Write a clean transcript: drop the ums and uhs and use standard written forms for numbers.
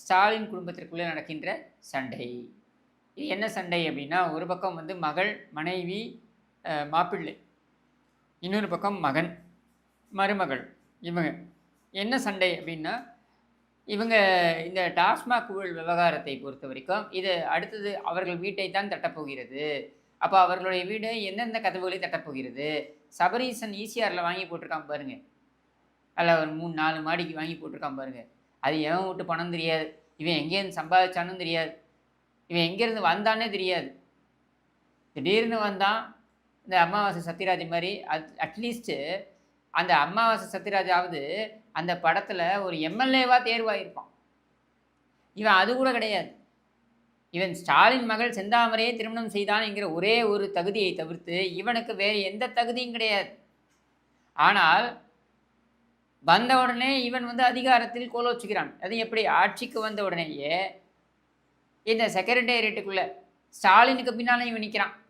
ஸ்டாலின் குடும்பத்திற்குள்ளே நடக்கின்ற சண்டை. இது என்ன சண்டை அப்படின்னா, ஒரு பக்கம் வந்து மகள், மனைவி, மாப்பிள்ளை. இன்னொரு பக்கம் மகன், மருமகள். இவங்க. என்ன சண்டை அப்படின்னா, இவங்க இந்த டாஸ்மாக் ஊழல் விவகாரத்தை பொறுத்தவரைக்கும், இது அடுத்தது அவர்கள் வீட்டை தான் தட்டப்போகிறது. அப்ப அவர்களுடைய வீடு எந்தெந்த கதவுகளை தட்டப்போகிறது? சபரீசன் ஈசிஆர்ல வாங்கி போட்டிருக்கான் பாருங்க. அதில ஒரு 3, 4 மாடிக்கு வாங்கி போட்டிருக்கான் பாருங்க. அது எவன் வீட்டு பணம்னு தெரியாது. இவன் எங்கேருந்து சம்பாதிச்சானும் தெரியாது. இவன் எங்கேருந்து வந்தான்னே தெரியாது. திடீர்னு வந்தான். இந்த அமாவாசை சத்யராஜ் மாரி அட்லீஸ்ட்டு அந்த அமாவாசை சத்யராஜாவது அந்த படத்துல ஒரு எம்எல்ஏவா தேர்வாயிருப்பான். இவன் அது கூட கிடையாது. இவன் ஸ்டாலின் மகள் செந்தாமரையை திருமணம் செய்தான் என்கிற ஒரே ஒரு தகுதியை தவிர்த்து, இவனுக்கு வேறு எந்த தகுதியும் கிடையாது. ஆனால் வந்த உடனே இவன் வந்து அதிகாரத்தில் கோலோச்சுகிறான். அது எப்படி? ஆட்சிக்கு வந்த உடனேயே இந்த செக்ரட்டேரியட்டுக்குள்ள ஸ்டாலினுக்கு பின்னால இவன் நிற்கிறான்.